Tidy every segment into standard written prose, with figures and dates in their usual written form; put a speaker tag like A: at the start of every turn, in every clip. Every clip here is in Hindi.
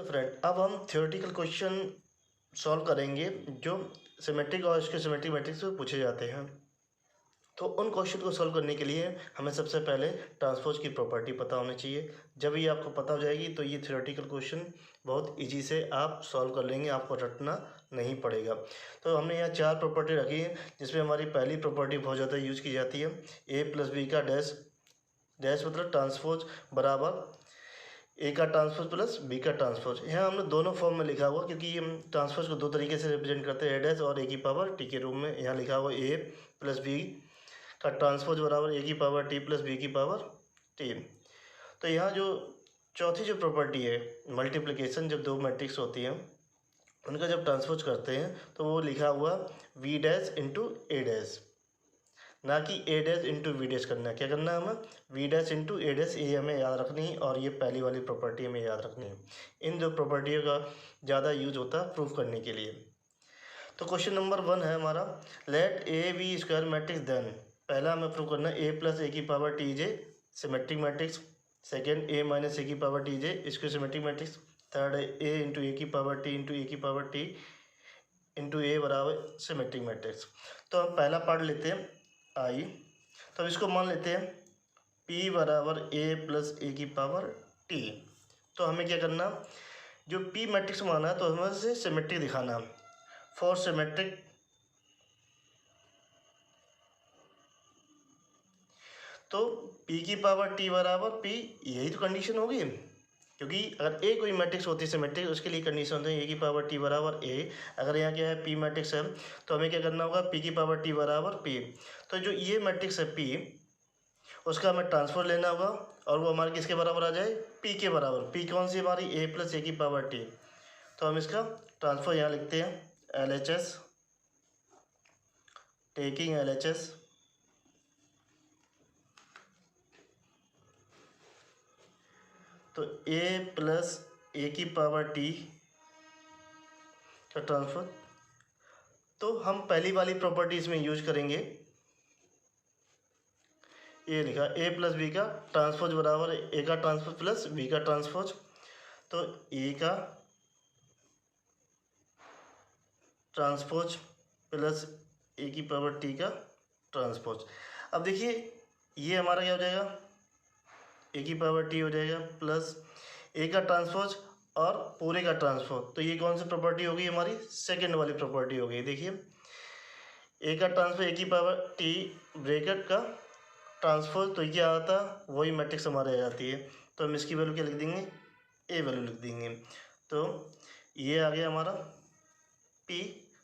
A: फ्रेंड, अब हम थ्योरेटिकल क्वेश्चन सॉल्व करेंगे जो सिमेट्रिक और इसके सिमेट्रिक मैट्रिक्स में पूछे जाते हैं। तो उन क्वेश्चन को सॉल्व करने के लिए हमें सबसे पहले ट्रांसपोज की प्रॉपर्टी पता होनी चाहिए। जब ये आपको पता हो जाएगी तो ये थ्योरेटिकल क्वेश्चन बहुत इजी से आप सॉल्व कर लेंगे, आपको रटना नहीं पड़ेगा। तो हमने यहाँ 4 प्रॉपर्टी रखी है, जिसमें हमारी पहली प्रॉपर्टी बहुत ज़्यादा यूज़ की जाती है, ए प्लस बी का डैश डैश मतलब ट्रांसपोज बराबर ए का ट्रांसपोज प्लस बी का ट्रांसपोज। यहाँ हमने दोनों फॉर्म में लिखा हुआ, क्योंकि ये ट्रांसपोज को दो तरीके से रिप्रेजेंट करते हैं, ए डैश और ए की पावर टी के रूप में। यहाँ लिखा हुआ ए प्लस बी का ट्रांसपोज बराबर ए की पावर टी प्लस बी की पावर टी। तो यहाँ जो चौथी जो प्रॉपर्टी है मल्टीप्लिकेशन, जब दो मैट्रिक्स होती हैं उनका जब ट्रांसपोज करते हैं तो वो लिखा हुआ V dash into A dash, ना कि A dash into V dash करना है। क्या करना है हमें? V dash into A dash, ये हमें याद रखनी है और ये पहली वाली प्रॉपर्टी हमें याद रखनी है। इन दो प्रॉपर्टियों का ज़्यादा यूज होता है प्रूफ करने के लिए। तो क्वेश्चन नंबर 1 है हमारा, let A B square matrix then. पहला हमें प्रूव करना है ए प्लस ए की power T J symmetric matrix. Second A minus A की पावर टी जे इसको सिमेट्रिक मैट्रिक्स। थर्ड है ए इंटू ए की पावर टी इंटू ए की पावर टी इंटू ए बराबर सिमेट्रिक मैट्रिक्स। तो हम पहला पार्ट लेते हैं आई, तो इसको मान लेते हैं P बराबर ए प्लस ए की पावर टी। तो हमें क्या करना, जो P मैट्रिक्स माना है तो हमें इसे सिमेट्रिक दिखाना। फॉर सिमेट्रिक तो P की पावर T बराबर P, यही तो कंडीशन होगी, क्योंकि अगर ए कोई मैट्रिक्स होती है सिमेट्रिक उसके लिए कंडीशन होती है ए की पावर टी बराबर ए। अगर यहाँ क्या है पी मैट्रिक्स है तो हमें क्या करना होगा पी की पावर टी बराबर पी। तो जो ये मैट्रिक्स है पी उसका हमें ट्रांसफर लेना होगा और वो हमारे किसके बराबर आ जाए, पी के बराबर। पी कौन सी हमारी, ए प्लस ए की पावर टी। तो हम इसका ट्रांसफर यहाँ लिखते हैं L H S, taking L H S तो ए प्लस ए की पावर टी का ट्रांसफर। तो हम पहली वाली प्रॉपर्टी इसमें यूज करेंगे, ये लिखा ए प्लस बी का ट्रांसपोज बराबर ए का ट्रांसपोज प्लस बी का ट्रांसपोज। तो ए का ट्रांसपोज प्लस ए की पावर टी का ट्रांसपोज। अब देखिए ये हमारा क्या हो जाएगा, ए की पावर टी हो जाएगा प्लस ए का ट्रांसपोज और पूरे का ट्रांसपोज। तो ये कौन सी प्रॉपर्टी होगी, हमारी सेकेंड वाली प्रॉपर्टी हो गई। देखिए ए का ट्रांसपोज ए की पावर टी ब्रैकेट का ट्रांसपोज, तो क्या आता है वही मैट्रिक्स हमारे आ जाती है। तो हम इसकी वैल्यू क्या लिख देंगे, ए वैल्यू लिख देंगे। तो ये आ गया हमारा पी,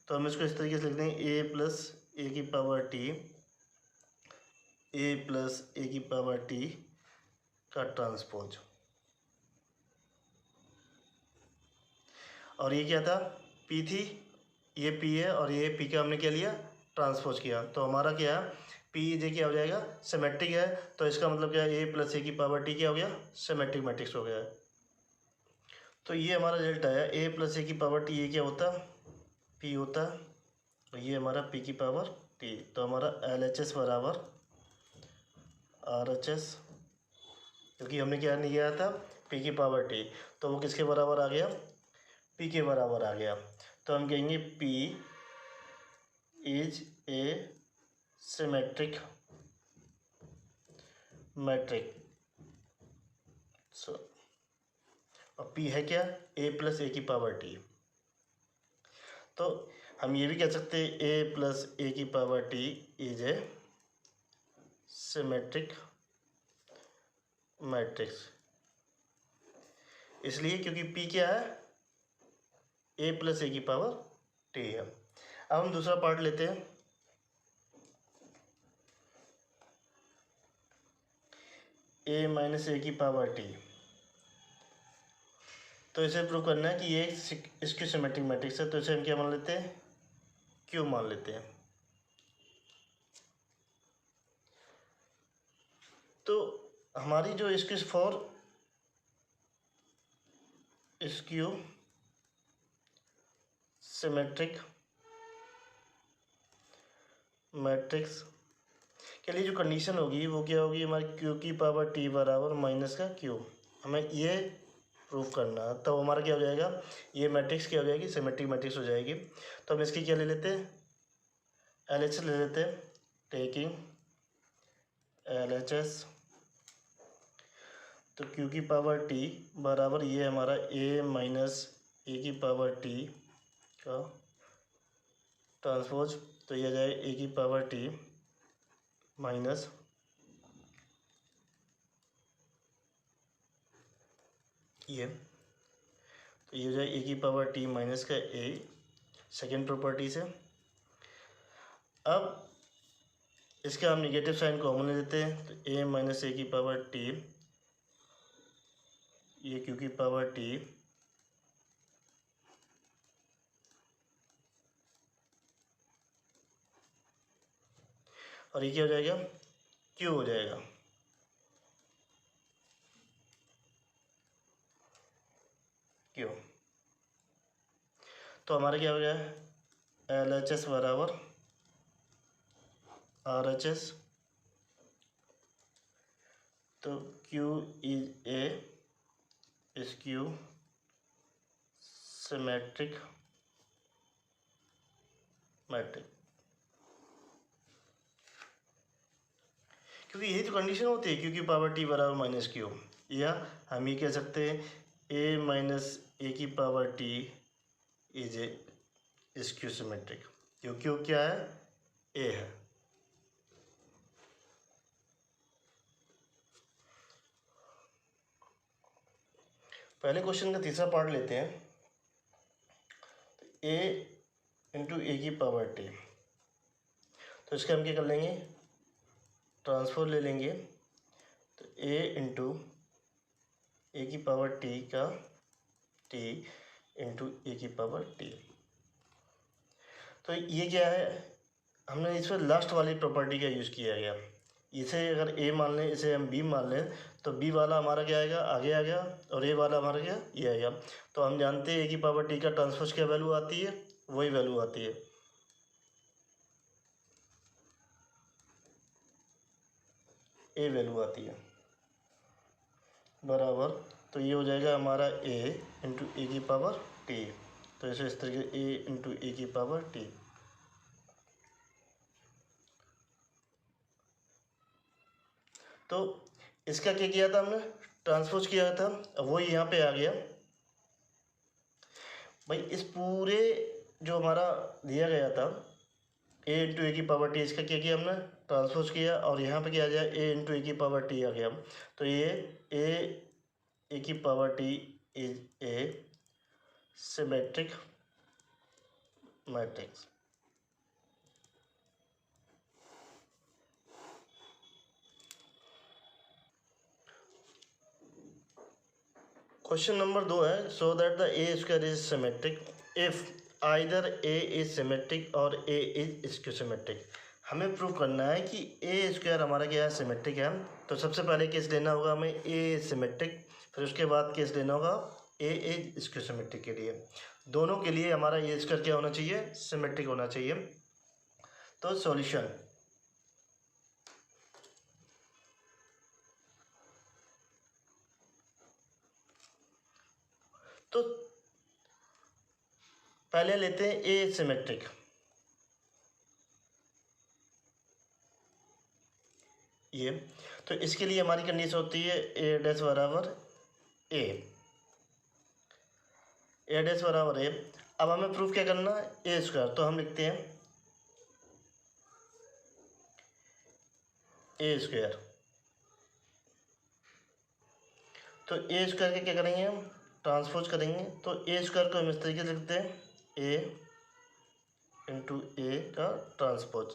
A: तो हम इसको इस तरीके से लिख देंगे ए प्लस ए की power T, A plus A की पावर टी का ट्रांसपोज। और ये क्या था, पी थी, ये पी है और ये पी का हमने क्या लिया, ट्रांसपोज किया। तो हमारा क्या है, पी जे क्या हो जाएगा, सिमेट्रिक है। तो इसका मतलब क्या है, ए प्लस ए की पावर टी क्या हो गया, सिमेट्रिक मैट्रिक्स हो गया है। तो ये हमारा रिजल्ट आया, ए प्लस ए की पावर टी, ये क्या होता, पी होता, और ये हमारा पी की पावर टी। तो हमारा एल एच एस बराबर आर एच एस, क्योंकि हमने क्या नहीं किया था, पी की पावर टी, तो वो किसके बराबर आ गया, पी के बराबर आ गया। तो हम कहेंगे P is a symmetric matric. और पी है क्या, ए प्लस ए की पावर टी। तो हम ये भी कह सकते हैं ए प्लस ए की power T is a symmetric matrix, इसलिए क्योंकि पी क्या है, ए प्लस ए की पावर टी है। अब हम दूसरा पार्ट लेते हैं, ए माइनस ए की पावर टी। तो इसे प्रूव करना है कि ये इसकी सिमेट्रिक मैट्रिक्स है, तो इसे हम क्या मान लेते हैं, क्यू मान लेते हैं। तो हमारी जो इसकी फॉर स्क्यू सिमेट्रिक मैट्रिक्स के लिए जो कंडीशन होगी वो क्या होगी, हमारी क्यू की पावर टी बराबर माइनस का क्यू। हमें ये प्रूव करना है, तब हमारा क्या हो जाएगा, ये मैट्रिक्स क्या हो जाएगी, सिमेट्रिक मैट्रिक्स हो जाएगी। तो हम इसकी क्या ले लेते हैं, LHS ले लेते हैं, टेकिंग LHS। तो q की पावर t बराबर ये हमारा a माइनस a की पावर t का ट्रांसपोज, तो ये आ जाएगा a की पावर t माइनस ये, तो ये हो जाए a की पावर t माइनस का a सेकेंड प्रॉपर्टी से। अब इसके हम निगेटिव साइन कॉमन ले लेते हैं, तो a माइनस a की पावर t, ये q की पावर t और ये क्या हो जाएगा, q हो जाएगा। q तो हमारा क्या हो गया है, LHS बराबर RHS। तो q is a is q symmetric matric, क्योंकि यही तो कंडीशन होती है, q की पावर t बराबर माइनस q, या हम ये कह सकते हैं a माइनस a की power t is a is q symmetric, क्योंकि q क्या है, a है। पहले क्वेश्चन का तीसरा पार्ट लेते हैं, a इंटू ए की पावर t। तो इसका हम क्या कर लेंगे, ट्रांसफर ले लेंगे, तो a इंटू ए की पावर t का t इंटू ए की पावर t। तो ये क्या है, हमने इस पर लास्ट वाली प्रॉपर्टी का यूज़ किया गया। इसे अगर a मान लें, इसे हम b मान लें, तो b वाला हमारा क्या आएगा, आगे आ गया, और a वाला हमारा क्या, ये आएगा। तो हम जानते हैं a की पावर t का ट्रांसपोज क्या वैल्यू आती है, वही वैल्यू आती है, a वैल्यू आती है बराबर। तो ये हो जाएगा हमारा a इंटू ए की पावर t। तो इसे इस तरीके a इंटू ए की पावर t। तो इसका क्या किया था हमने, ट्रांसपोज किया था, अब वो यहाँ पे आ गया भाई। इस पूरे जो हमारा दिया गया था a इंटू ए की पावर t, इसका क्या किया हमने, ट्रांसपोज किया, और यहाँ पे क्या आ जाए, a इंटू ए की पावर t आ गया। तो ये ए की power t is a symmetric matrix. Question number 2 है, so that the A square is symmetric if either A is symmetric और ए इज स्क्यूसिमेट्रिक। हमें प्रूव करना है कि ए स्क्वायर हमारा क्या है, सिमेट्रिक है। तो सबसे पहले केस लेना होगा हमें ए सिमेट्रिक, फिर उसके बाद केस लेना होगा ए इज स्क्यूसिमेट्रिक के लिए। दोनों के लिए हमारा ए स्क्वायर क्या होना चाहिए, सिमेट्रिक होना चाहिए। तो सॉल्यूशन, तो पहले लेते हैं ए सिमेट्रिक। ये तो इसके लिए हमारी कंडीशन होती है ए डैश बराबर ए, ए डैश बराबर ए। अब हमें प्रूफ क्या करना है, ए स्क्वायर। तो हम लिखते हैं ए स्क्वायर। तो ए स्क्वायर के क्या करेंगे, हम ट्रांसपोज करेंगे। तो ए स्क्वायर को हम इस तरीके से लिखते हैं ए इंटू ए का ट्रांसपोज।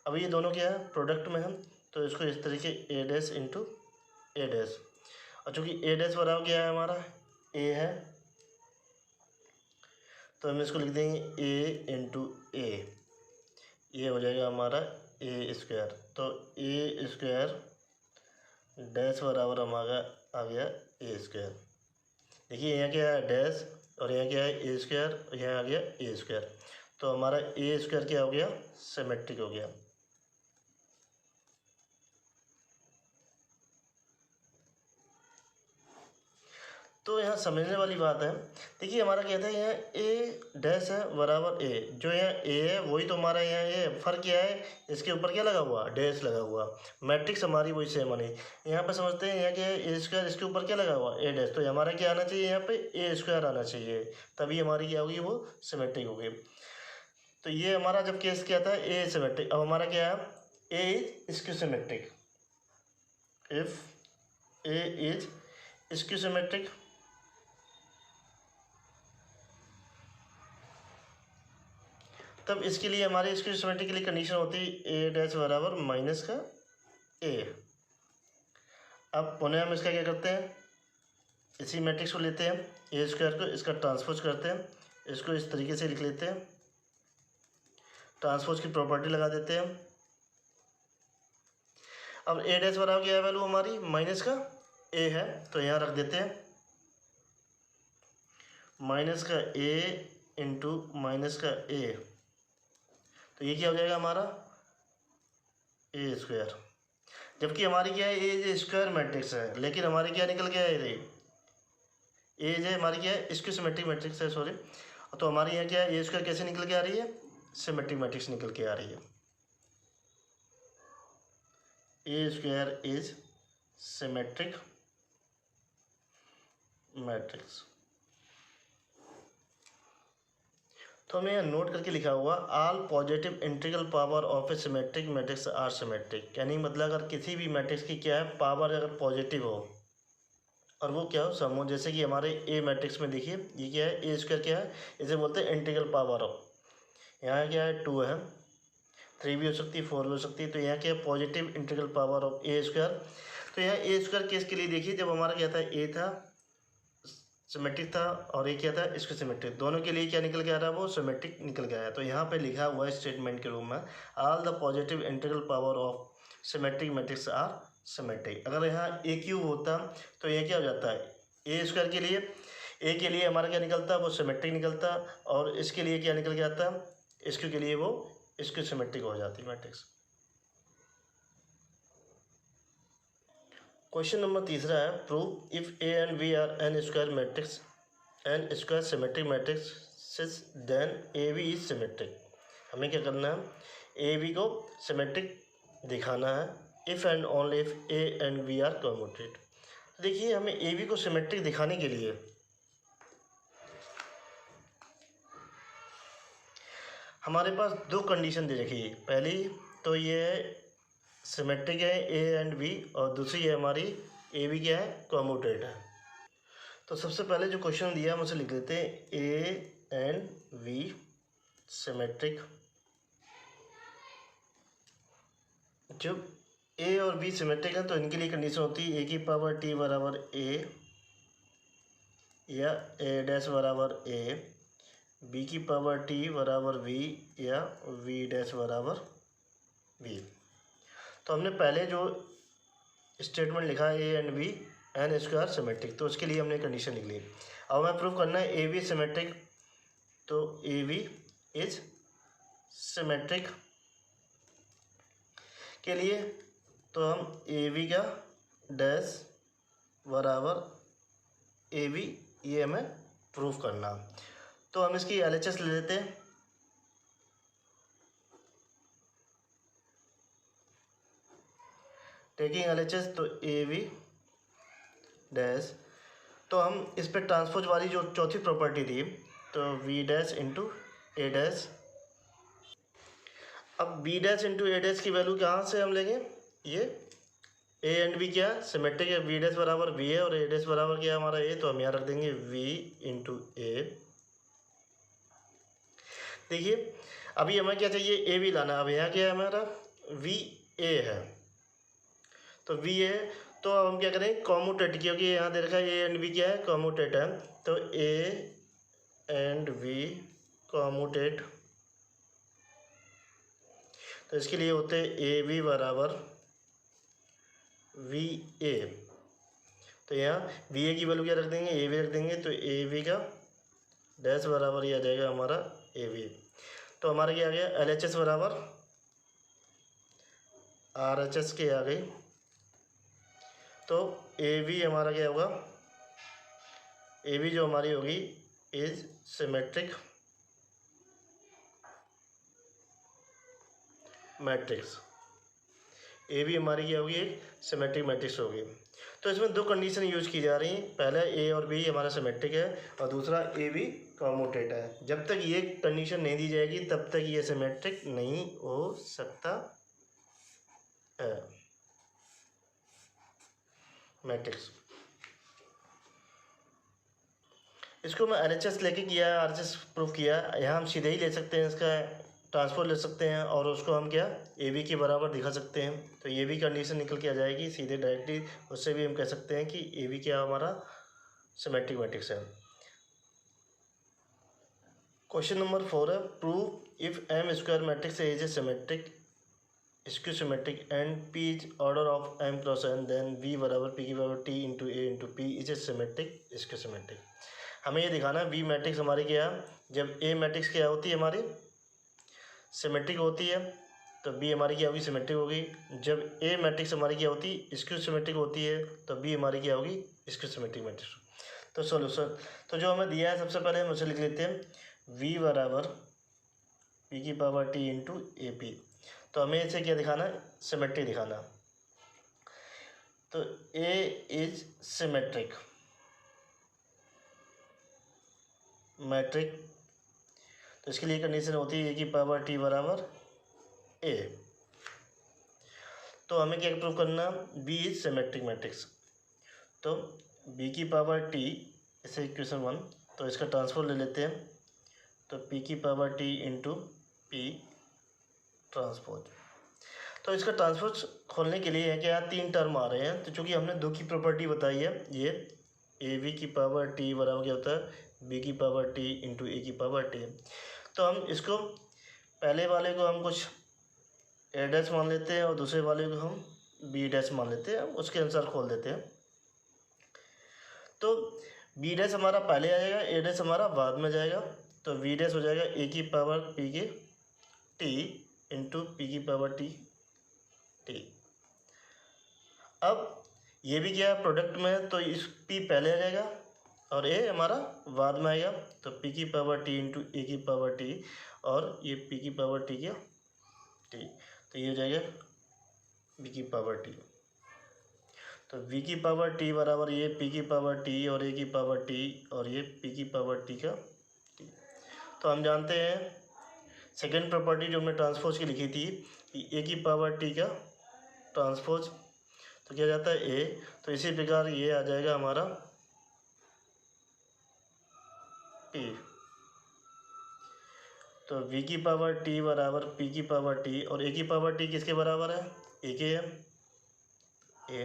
A: अब ये दोनों क्या है, प्रोडक्ट में हम, तो इसको इस तरीके ए डैश इंटू ए डैश। और चूँकि ए डैश बराबर क्या है हमारा, ए है, तो हम इसको लिख देंगे ए इंटू ए। ये हो जाएगा हमारा ए स्क्वायर। तो ए स्क्वायर डैश बराबर हमारा आ गया ए स्क्वायर। देखिए यहाँ क्या है डैश, और यहाँ क्या है ए स्क्वायर, और यहाँ आ गया ए स्क्वायर। तो हमारा ए स्क्वायर क्या हो गया, सिमेट्रिक हो गया। तो यहाँ समझने वाली बात है, देखिए हमारा क्या था, यहाँ ए डैश है बराबर ए, जो यहाँ ए है वही तो हमारा यहाँ ए, फर्क क्या है, इसके ऊपर क्या लगा हुआ, डैश लगा हुआ। मैट्रिक्स हमारी वही सेम बनी। यहाँ पे समझते हैं यहाँ क्या है, ए स्क्वायर, इसके ऊपर क्या लगा हुआ, ए डैश, तो हमारा क्या आना चाहिए, यहाँ पे ए स्क्वायर आना चाहिए, तभी हमारी क्या होगी, वो सिमेट्रिक होगी। तो ये हमारा जब केस क्या था, ए सिमेट्रिक। अब हमारा क्या है, A is skew symmetric. If A is skew symmetric, तब इसके लिए हमारे इसकी सिमेट्री के लिए कंडीशन होती है ए डैश बराबर माइनस का ए। अब पुनः हम इसका क्या करते हैं, इसी मैट्रिक्स को लेते हैं, ए स्क्वायर को, इसका ट्रांसपोज करते हैं, इसको इस तरीके से लिख लेते हैं, ट्रांसपोज की प्रॉपर्टी लगा देते हैं। अब ए डैश बराबर क्या है, वैल्यू हमारी माइनस का ए है, तो यहाँ रख देते हैं माइनस का ए इंटू माइनस का ए, तो ये क्या हो जाएगा हमारा ए स्क्वायर। जबकि हमारी क्या है, ए स्क्वायर मैट्रिक्स है, लेकिन हमारी क्या निकल गया है, ए जो हमारी क्या है, इसकी सिमेट्रिक मैट्रिक्स है, सॉरी। तो हमारे यहाँ क्या है, ए स्क्वायर कैसे निकल के आ रही है, सिमेट्रिक मैट्रिक्स निकल के आ रही है। A square is symmetric matrix. तो हमने यहाँ नोट करके लिखा हुआ, all positive integral power of A symmetric matrix are symmetric. यानी मतलब अगर किसी भी मैट्रिक्स की क्या है, पावर अगर पॉजिटिव हो और वो क्या हो, सम हो, जैसे कि हमारे ए मैट्रिक्स में देखिए ये क्या है, ए स्क्वायर क्या है, इसे बोलते हैं इंटीग्रल पावर ऑफ। यहाँ क्या है, 2 है, 3 भी हो सकती है, 4 भी हो सकती है। तो यहाँ क्या है, positive integral power of A square. तो यहाँ ए स्क्वायर केस के लिए देखिए, जब हमारा क्या था, ए था सिमेट्रिक था और ये क्या था, इसको सिमेट्रिक, दोनों के लिए क्या निकल के आ रहा है, वो सिमेट्रिक निकल के आया। तो यहाँ पे लिखा हुआ है स्टेटमेंट के रूप में, all the positive integral power of symmetric matrix are symmetric. अगर यहाँ ए क्यूब होता तो ये क्या हो जाता है, ए स्क्वायर के लिए, ए के लिए हमारा क्या निकलता, वो सिमेट्रिक निकलता, और इसके लिए क्या निकल के आता, इसके के लिए वो इसकी सिमेट्रिक हो जाती मैट्रिक्स। क्वेश्चन नंबर 3 है, prove if A and B are n square matrix, n square symmetric matrix, then A B is symmetric. हमें क्या करना है, ए बी को सिमेट्रिक दिखाना है, if and only if A and B are commuted. देखिए हमें ए बी को सिमेट्रिक दिखाने के लिए हमारे पास 2 कंडीशन दे रखी है। पहली तो ये है सिमेट्रिक है ए एंड बी, और दूसरी है हमारी ए बी क्या है, कम्यूटेड है। तो सबसे पहले जो क्वेश्चन दिया हम उसे लिख लेते हैं, ए एंड बी सिमेट्रिक। जब ए और बी सिमेट्रिक है तो इनके लिए कंडीशन होती है ए की पावर टी बराबर ए, या ए डैश बराबर ए, बी की पावर टी बराबर वी, या वी डैश बराबर वी। तो हमने पहले जो स्टेटमेंट लिखा है A and B n square symmetric, तो उसके लिए हमने कंडीशन लिख ली। अब हमें प्रूव करना है ए बी सिमेट्रिक, तो ए बी इज सिमेट्रिक के लिए तो हम ए बी का डैश बराबर ए बी, ये हमें प्रूव करना। तो हम इसकी LHS ले लेते हैं। टेकिंग LHS, तो ए बी डैश, तो हम इस पर ट्रांसपोज वाली जो चौथी प्रॉपर्टी थी, तो V dash into A dash. अब B dash into A dash की वैल्यू कहाँ से हम लेंगे, ये ए एंड बी क्या सिमेट्रिक है, वी डैश बराबर वी है और ए डैश बराबर क्या है हमारा ए, तो हम यहाँ रख देंगे वी इंटू ए। देखिए अभी हमें क्या चाहिए, ए बी लाना। अब यहाँ क्या है हमारा, वी ए है, तो वी ए, तो अब हम क्या करें, कॉम्यूटेट, क्योंकि यहाँ दे रखा है ए एंड बी क्या है, कॉम्यूटेट है, तो ए एंड बी कॉम्यूटेट। तो इसके लिए होते हैं ए बी बराबर वी ए, तो यहाँ वी ए की वैल्यू क्या रख देंगे, ए बी रख देंगे, तो ए बी का डैश बराबर ये आ जाएगा हमारा ए बी। तो हमारा क्या आ गया, LHS बराबर RHS के आ गई, तो ए बी हमारा क्या होगा, ए बी जो हमारी होगी is symmetric matrix. A B हमारी क्या होगी, एक सिमेट्रिक मैट्रिक्स होगी। तो इसमें दो कंडीशन यूज की जा रही हैं, पहला ए और बी हमारा सिमेट्रिक है और दूसरा ए बी कॉम्यूटेट है। जब तक ये कंडीशन नहीं दी जाएगी तब तक ये सिमेट्रिक नहीं हो सकता है मैट्रिक्स। इसको मैं RHS लेके किया है, RHS प्रूफ किया है। यहाँ हम सीधे ही ले सकते हैं, इसका ट्रांसफर ले सकते हैं और उसको हम क्या ए बी के बराबर दिखा सकते हैं। तो ये भी कंडीशन निकल के आ जाएगी सीधे डायरेक्टली। उससे भी हम कह सकते हैं कि ए बी क्या हमारा सिमेट्रिक मैट्रिक्स है। क्वेश्चन नंबर 4 है, prove if M square matrix is a symmetric skew symmetric and P is order of M cross N then V बराबर पी की power T into A into P is a symmetric skew symmetric. हमें ये दिखाना है वी मैट्रिक्स हमारी क्या है, जब ए मैट्रिक्स क्या होती है हमारी सिमेट्रिक होती है तो बी हमारी क्या होगी सिमेट्रिक होगी। जब ए मैट्रिक्स हमारी क्या होती है स्क्यू सिमेट्रिक होती है तो बी हमारी क्या होगी स्क्यू सिमेट्रिक मैट्रिक्स। तो सॉल्यूशन तो जो हमें दिया है सबसे पहले हम उसे लिख लेते हैं वी बराबर पी की power T into A P. तो हमें इसे क्या दिखाना है सिमेट्रिक दिखाना। तो ए इज सिमेट्रिक मैट्रिक, तो इसके लिए कंडीशन होती है ए की पावर टी बराबर ए। तो हमें क्या प्रूव करना, बी इज सिमेट्रिक मैट्रिक्स। तो बी की पावर टी इसे इक्वेशन 1, तो इसका ट्रांसफर ले लेते हैं। तो पी की power T into P transpose. तो इसका ट्रांसपोज खोलने के लिए है कि यहाँ 3 टर्म आ रहे हैं। तो चूँकि हमने 2 की प्रॉपर्टी बताई है, ये ए बी की पावर टी बराबर क्या होता है बी की पावर टी इंटू ए की पावर टी। तो हम इसको पहले वाले को हम कुछ ए डैश मान लेते हैं और दूसरे वाले को हम बी डैश मान लेते हैं, उसके अनुसार खोल देते हैं। तो बी डैश हमारा पहले आ जाएगा, ए डैश हमारा बाद में जाएगा। तो वी डैश हो जाएगा ए की पावर पी के टी इंटू पी की पावर टी टी। अब ये भी क्या है प्रोडक्ट में है, तो इस पी पहले आ जाएगा और ए हमारा बाद में आएगा। तो पी की पावर टी इंटू ए की पावर टी और ये पी की पावर टी क्या टी, तो ये हो जाएगा बी की पावर टी। तो v की पावर टी बराबर ये p की पावर टी और a की पावर टी और ये p की पावर टी का t। तो हम जानते हैं सेकेंड प्रॉपर्टी जो हमने ट्रांसपोज की लिखी थी कि a की पावर t का ट्रांसपोज तो क्या जाता है a। तो इसी प्रकार ये आ जाएगा हमारा p। तो v की पावर t बराबर p की पावर t और a की पावर t किसके बराबर है a के है a।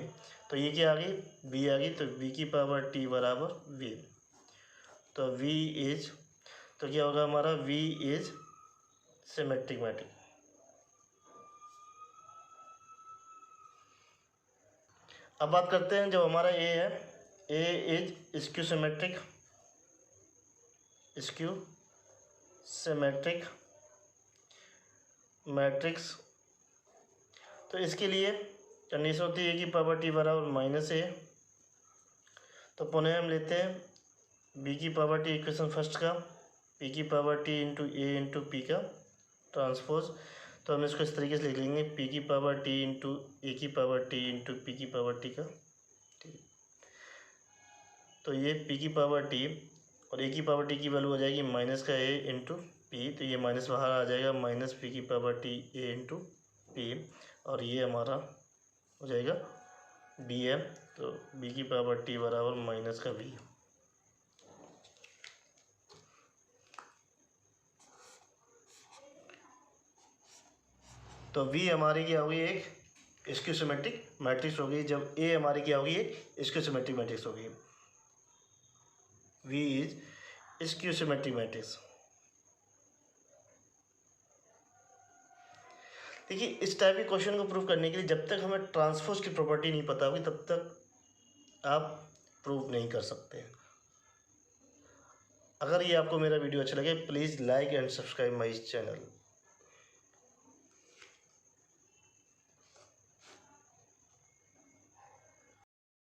A: तो ये क्या आ गई b आ गई। तो v की पावर t बराबर v। तो v इज तो क्या होगा हमारा v इज सिमेट्रिक मैट्रिक्स। अब बात करते हैं जब हमारा a है, a is skew symmetric matrix. तो इसके लिए कंडीशन होती है कि पावर टी बराबर माइनस ए। तो पुनः हम लेते हैं बी की पावर टी इक्वेशन फर्स्ट का पी की power T into A into P का ट्रांसपोज। तो हम इसको इस तरीके से लिख लेंगे पी की पावर टी इंटू ए की पावर टी इंटू पी की पावर टी का टी। तो ये पी की पावर टी और ए की पावर टी की वैल्यू हो जाएगी माइनस का ए इंटू पी। तो ये माइनस बाहर आ जाएगा माइनस पी की power T A into P और ये हमारा हो जाएगा बी है। तो बी की पावर टी बराबर माइनस का बी। तो वी हमारी क्या होगी एक स्क्यू सिमेट्रिक मैट्रिक्स होगी जब ए हमारी क्या होगी एक स्क्यू सिमेट्रिक मैट्रिक्स होगी। V is skew symmetric matrix. देखिए इस टाइप के क्वेश्चन को प्रूव करने के लिए जब तक हमें ट्रांसपोज की प्रॉपर्टी नहीं पता होगी तब तक आप प्रूव नहीं कर सकते। अगर ये आपको मेरा वीडियो अच्छा लगे please like and subscribe my channel.